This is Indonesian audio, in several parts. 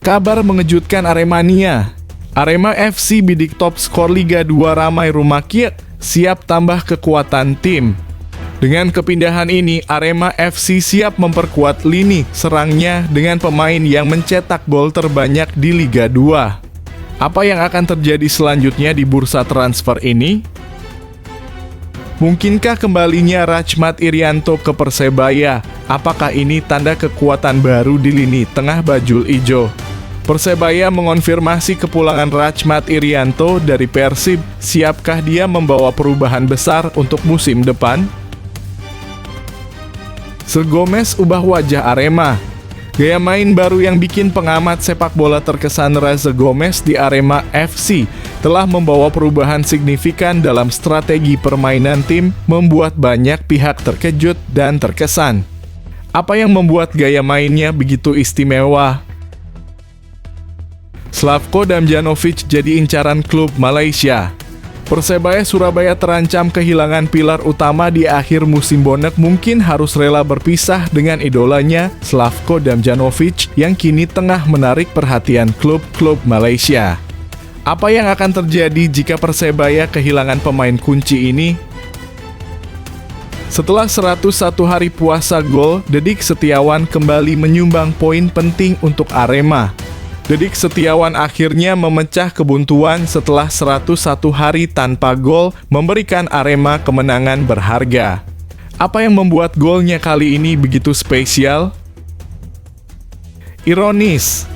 Kabar mengejutkan Aremania. Arema FC bidik top skor Liga 2 ramai rumah Kiek, siap tambah kekuatan tim. Dengan kepindahan ini, Arema FC siap memperkuat lini serangnya dengan pemain yang mencetak gol terbanyak di Liga 2. Apa yang akan terjadi selanjutnya di bursa transfer ini? Mungkinkah kembalinya Rachmat Irianto ke Persebaya? Apakah ini tanda kekuatan baru di lini tengah bajul ijo? Persebaya mengonfirmasi kepulangan Rachmat Irianto dari Persib. Siapkah dia membawa perubahan besar untuk musim depan? Sergomez ubah wajah Arema. Gaya main baru yang bikin pengamat sepak bola terkesan Reza Gomez di Arema FC telah membawa perubahan signifikan dalam strategi permainan tim, membuat banyak pihak terkejut dan terkesan. Apa yang membuat gaya mainnya begitu istimewa? Slavko Damjanovic jadi incaran klub Malaysia. Persebaya Surabaya terancam kehilangan pilar utama di akhir musim bonek, mungkin harus rela berpisah dengan idolanya Slavko Damjanovic yang kini tengah menarik perhatian klub-klub Malaysia. Apa yang akan terjadi jika Persebaya kehilangan pemain kunci ini? Setelah 101 hari puasa gol, Dedik Setiawan kembali menyumbang poin penting untuk Arema. Dedik Setiawan akhirnya memecah kebuntuan setelah 101 hari tanpa gol, memberikan Arema kemenangan berharga. Apa yang membuat golnya kali ini begitu spesial? Ironis,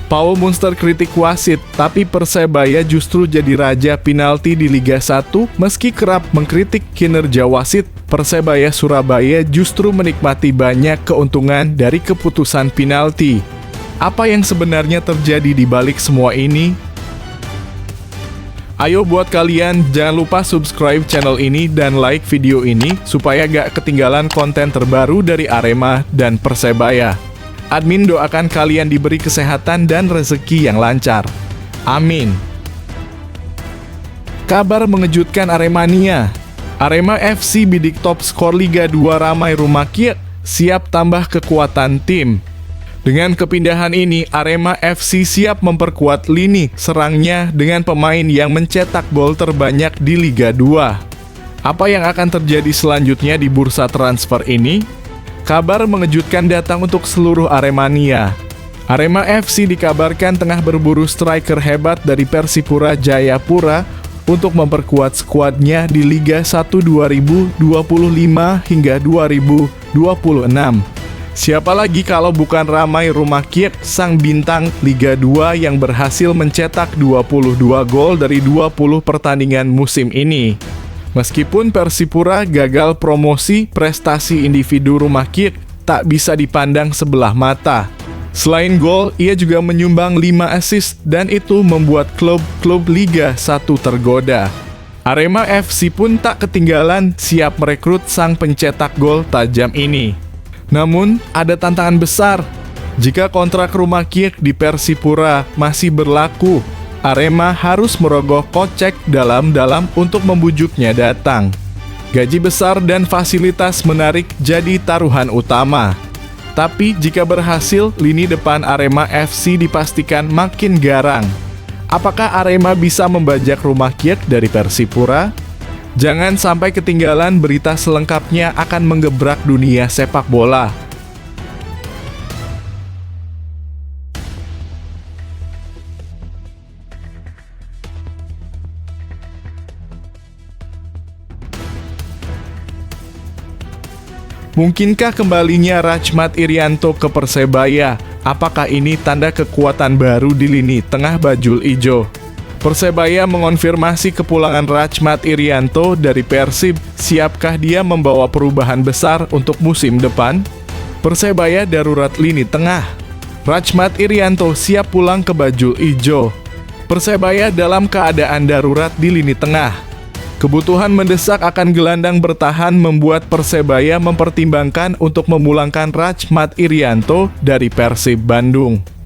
Paul Munster kritik wasit, tapi Persebaya justru jadi raja penalti di Liga 1. Meski kerap mengkritik kinerja wasit, Persebaya Surabaya justru menikmati banyak keuntungan dari keputusan penalti. Apa yang sebenarnya terjadi di balik semua ini? Ayo buat kalian, jangan lupa subscribe channel ini dan like video ini supaya gak ketinggalan konten terbaru dari Arema dan Persebaya. Admin doakan kalian diberi kesehatan dan rezeki yang lancar. Amin. Kabar mengejutkan Aremania. Arema FC bidik top skor Liga 2 ramai rumah Kiek, siap tambah kekuatan tim. Dengan kepindahan ini, Arema FC siap memperkuat lini serangnya dengan pemain yang mencetak gol terbanyak di Liga 2. Apa yang akan terjadi selanjutnya di bursa transfer ini? Kabar mengejutkan datang untuk seluruh Aremania. Arema FC dikabarkan tengah berburu striker hebat dari Persipura Jayapura untuk memperkuat skuadnya di Liga 1 2025 hingga 2026. Siapa lagi kalau bukan Ramai Rumah Kiek, sang bintang Liga 2 yang berhasil mencetak 22 gol dari 20 pertandingan musim ini. Meskipun Persipura gagal promosi, prestasi individu Rumah Kiek tak bisa dipandang sebelah mata. Selain gol, ia juga menyumbang 5 assist dan itu membuat klub-klub Liga 1 tergoda. Arema FC pun tak ketinggalan, siap merekrut sang pencetak gol tajam ini. Namun, ada tantangan besar. Jika kontrak Rumah Kiek di Persipura masih berlaku, Arema harus merogoh kocek dalam-dalam untuk membujuknya datang. Gaji besar dan fasilitas menarik jadi taruhan utama. Tapi jika berhasil, lini depan Arema FC dipastikan makin garang. Apakah Arema bisa membajak Rumah Kiek dari Persipura? Jangan sampai ketinggalan, berita selengkapnya akan menggebrak dunia sepak bola. Mungkinkah kembalinya Rachmat Irianto ke Persebaya? Apakah ini tanda kekuatan baru di lini tengah bajul ijo? Persebaya mengonfirmasi kepulangan Rachmat Irianto dari Persib. Siapkah dia membawa perubahan besar untuk musim depan? Persebaya darurat lini tengah. Rachmat Irianto siap pulang ke bajul ijo. Persebaya dalam keadaan darurat di lini tengah. Kebutuhan mendesak akan gelandang bertahan membuat Persebaya mempertimbangkan untuk memulangkan Rachmat Irianto dari Persib Bandung.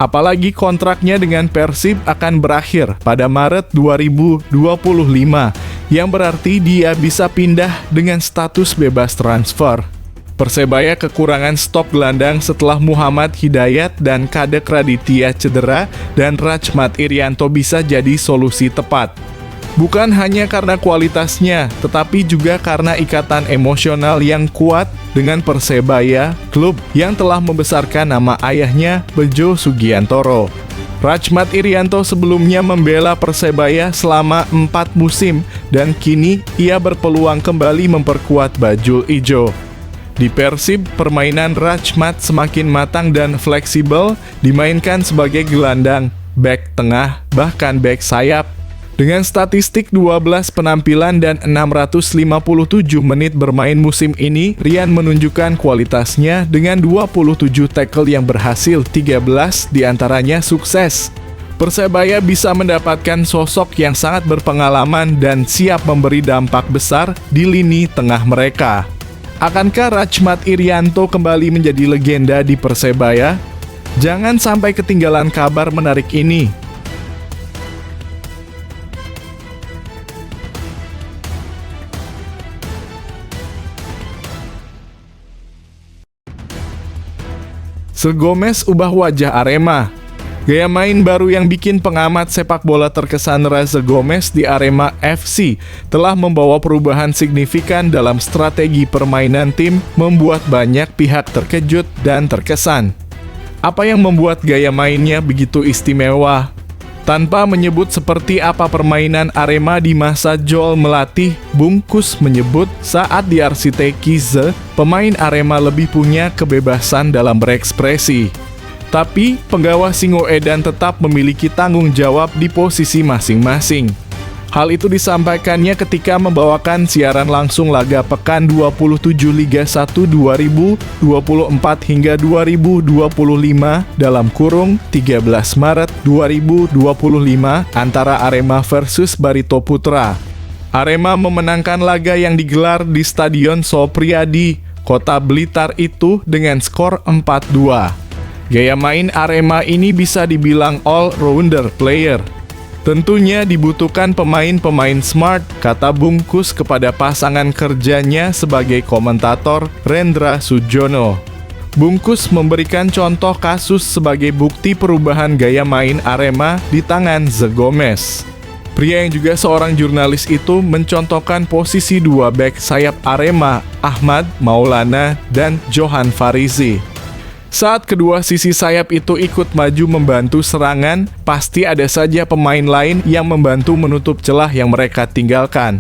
Apalagi kontraknya dengan Persib akan berakhir pada Maret 2025, yang berarti dia bisa pindah dengan status bebas transfer. Persebaya kekurangan stok gelandang setelah Muhammad Hidayat dan Kadek Raditya cedera, dan Rachmat Irianto bisa jadi solusi tepat. Bukan hanya karena kualitasnya, tetapi juga karena ikatan emosional yang kuat dengan Persebaya, klub yang telah membesarkan nama ayahnya, Bejo Sugiantoro. Rachmat Irianto sebelumnya membela Persebaya selama 4 musim, dan kini ia berpeluang kembali memperkuat bajul ijo. Di Persib, permainan Rachmat semakin matang dan fleksibel, dimainkan sebagai gelandang, bek tengah, bahkan bek sayap. Dengan statistik 12 penampilan dan 657 menit bermain musim ini, Rian menunjukkan kualitasnya dengan 27 tackle yang berhasil, 13 diantaranya sukses. Persebaya bisa mendapatkan sosok yang sangat berpengalaman dan siap memberi dampak besar di lini tengah mereka. Akankah Rachmat Irianto kembali menjadi legenda di Persebaya? Jangan sampai ketinggalan kabar menarik ini. Zegomez ubah wajah Arema. Gaya main baru yang bikin pengamat sepak bola terkesan Reza Gomez di Arema FC telah membawa perubahan signifikan dalam strategi permainan tim, membuat banyak pihak terkejut dan terkesan. Apa yang membuat gaya mainnya begitu istimewa? Tanpa menyebut seperti apa permainan Arema di masa Joel melatih, Bungkus menyebut saat diarsiteki pemain Arema lebih punya kebebasan dalam berekspresi. Tapi, penggawa Singoedan tetap memiliki tanggung jawab di posisi masing-masing. Hal itu disampaikannya ketika membawakan siaran langsung laga Pekan 27 Liga 1 2024 hingga 2025 dalam kurung 13 Maret 2025 antara Arema versus Barito Putra. Arema memenangkan laga yang digelar di Stadion Sopriadi, Kota Blitar itu dengan skor 4-2. Gaya main Arema ini bisa dibilang all-rounder player. Tentunya dibutuhkan pemain-pemain smart, kata Bungkus kepada pasangan kerjanya sebagai komentator, Rendra Sujono. Bungkus memberikan contoh kasus sebagai bukti perubahan gaya main Arema di tangan Zegomez. Pria yang juga seorang jurnalis itu mencontohkan posisi dua bek sayap Arema, Ahmad Maulana dan Johan Farizi. Saat kedua sisi sayap itu ikut maju membantu serangan, pasti ada saja pemain lain yang membantu menutup celah yang mereka tinggalkan.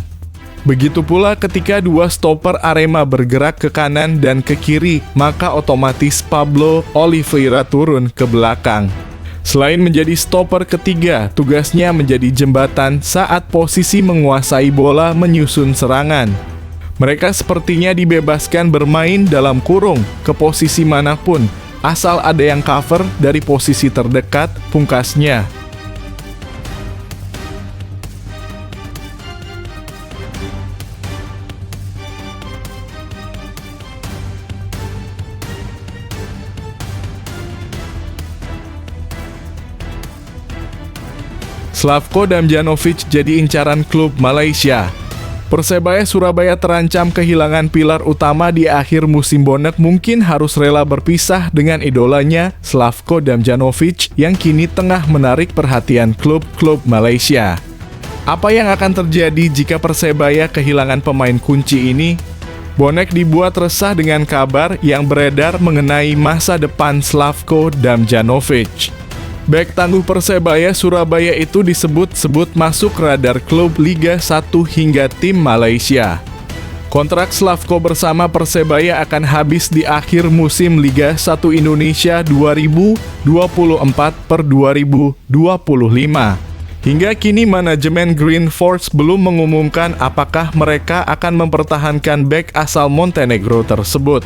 Begitu pula ketika dua stopper Arema bergerak ke kanan dan ke kiri, maka otomatis Pablo Oliveira turun ke belakang. Selain menjadi stopper ketiga, tugasnya menjadi jembatan saat posisi menguasai bola menyusun serangan. Mereka sepertinya dibebaskan bermain dalam kurung ke posisi manapun, asal ada yang cover dari posisi terdekat, pungkasnya. Slavko Damjanovic jadi incaran klub Malaysia. Persebaya Surabaya terancam kehilangan pilar utama di akhir musim bonek, mungkin harus rela berpisah dengan idolanya Slavko Damjanovic yang kini tengah menarik perhatian klub-klub Malaysia. Apa yang akan terjadi jika Persebaya kehilangan pemain kunci ini? Bonek dibuat resah dengan kabar yang beredar mengenai masa depan Slavko Damjanovic. Bek tangguh Persebaya Surabaya itu disebut-sebut masuk radar klub Liga 1 hingga tim Malaysia. Kontrak Slavko bersama Persebaya akan habis di akhir musim Liga 1 Indonesia 2024/2025. Hingga kini manajemen Green Force belum mengumumkan apakah mereka akan mempertahankan bek asal Montenegro tersebut.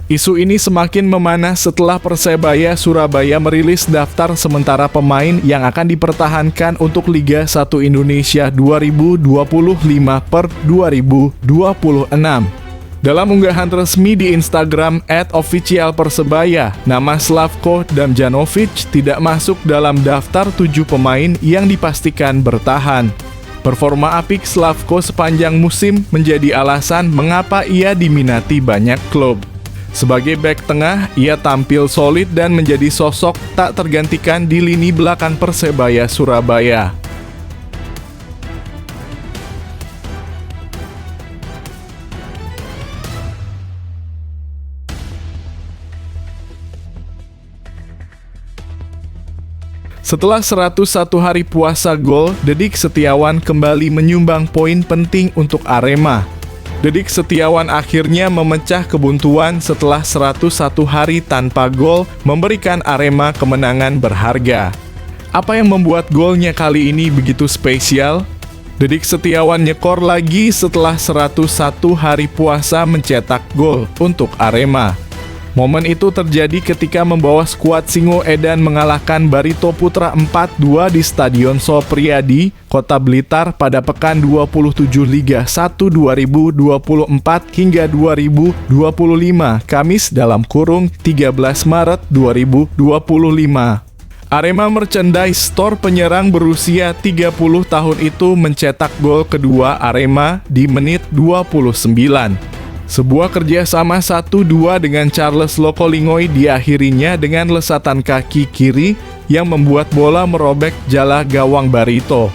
Isu ini semakin memanas setelah Persebaya Surabaya merilis daftar sementara pemain yang akan dipertahankan untuk Liga 1 Indonesia 2025/2026. Dalam unggahan resmi di Instagram @officialpersebaya, nama Slavko Damjanovic tidak masuk dalam daftar 7 pemain yang dipastikan bertahan. Performa apik Slavko sepanjang musim menjadi alasan mengapa ia diminati banyak klub. Sebagai bek tengah, ia tampil solid dan menjadi sosok tak tergantikan di lini belakang Persebaya Surabaya. Setelah 101 hari puasa gol, Dedik Setiawan kembali menyumbang poin penting untuk Arema. Dedik Setiawan akhirnya memecah kebuntuan setelah 101 hari tanpa gol, memberikan Arema kemenangan berharga. Apa yang membuat golnya kali ini begitu spesial? Dedik Setiawan nyekor lagi setelah 101 hari puasa mencetak gol untuk Arema. Momen itu terjadi ketika membawa skuad Singo Edan mengalahkan Barito Putra 4-2 di Stadion Sopriadi, Kota Blitar pada pekan 27 Liga 1 2024 hingga 2025, Kamis dalam kurung 13 Maret 2025. Arema Merchandise Store penyerang berusia 30 tahun itu mencetak gol kedua Arema di menit 29. Sebuah kerjasama 1-2 dengan Charles Lokolingoy diakhirinya dengan lesatan kaki kiri yang membuat bola merobek jala gawang Barito.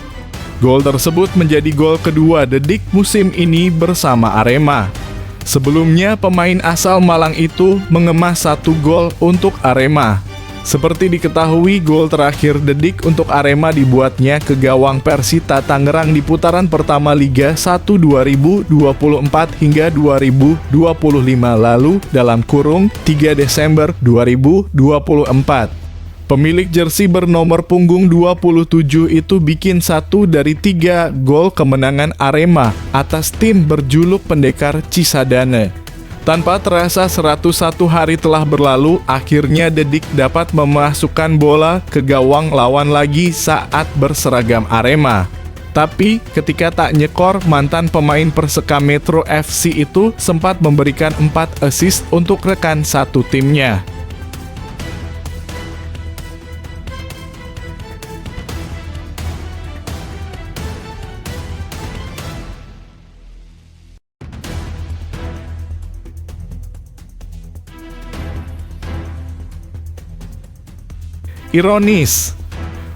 Gol tersebut menjadi gol kedua Dedik musim ini bersama Arema. Sebelumnya pemain asal Malang itu mengemas 1 gol untuk Arema. Seperti diketahui, gol terakhir Dedik untuk Arema dibuatnya ke gawang Persita Tangerang di putaran pertama Liga 1 2024 hingga 2025 lalu dalam kurung 3 Desember 2024. Pemilik jersey bernomor punggung 27 itu bikin 1 dari 3 gol kemenangan Arema atas tim berjuluk Pendekar Cisadane. Tanpa terasa 101 hari telah berlalu, akhirnya Dedik dapat memasukkan bola ke gawang lawan lagi saat berseragam Arema. Tapi ketika tak nyekor, mantan pemain Perseka Metro FC itu sempat memberikan 4 assist untuk rekan satu timnya. Ironis,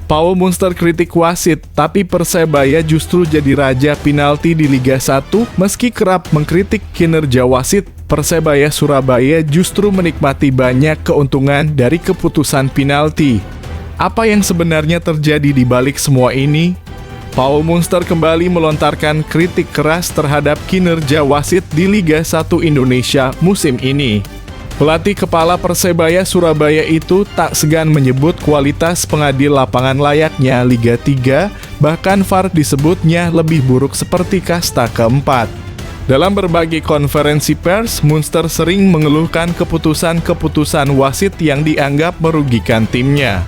Paul Munster kritik wasit, tapi Persebaya justru jadi raja penalti di Liga 1. Meski kerap mengkritik kinerja wasit, Persebaya Surabaya justru menikmati banyak keuntungan dari keputusan penalti. Apa yang sebenarnya terjadi di balik semua ini? Paul Munster kembali melontarkan kritik keras terhadap kinerja wasit di Liga 1 Indonesia musim ini. Pelatih kepala Persebaya Surabaya itu tak segan menyebut kualitas pengadil lapangan layaknya Liga 3, bahkan VAR disebutnya lebih buruk seperti kasta keempat. Dalam berbagai konferensi pers, Munster sering mengeluhkan keputusan-keputusan wasit yang dianggap merugikan timnya.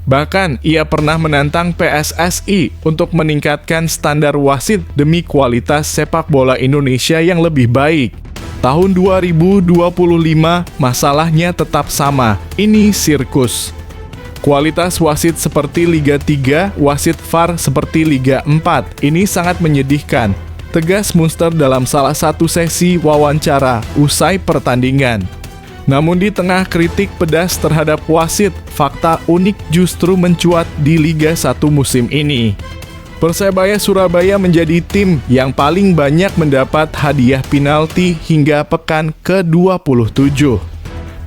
Bahkan, ia pernah menantang PSSI untuk meningkatkan standar wasit demi kualitas sepak bola Indonesia yang lebih baik. Tahun 2025, masalahnya tetap sama, ini sirkus. Kualitas wasit seperti Liga 3, wasit VAR seperti Liga 4, ini sangat menyedihkan, tegas Munster dalam salah satu sesi wawancara usai pertandingan. Namun di tengah kritik pedas terhadap wasit, fakta unik justru mencuat di Liga 1 musim ini. Persebaya Surabaya menjadi tim yang paling banyak mendapat hadiah penalti hingga pekan ke-27.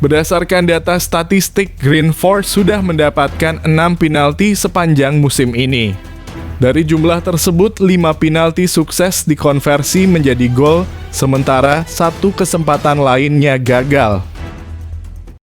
Berdasarkan data statistik, Green Force sudah mendapatkan 6 penalti sepanjang musim ini. Dari jumlah tersebut, 5 penalti sukses dikonversi menjadi gol, sementara 1 kesempatan lainnya gagal.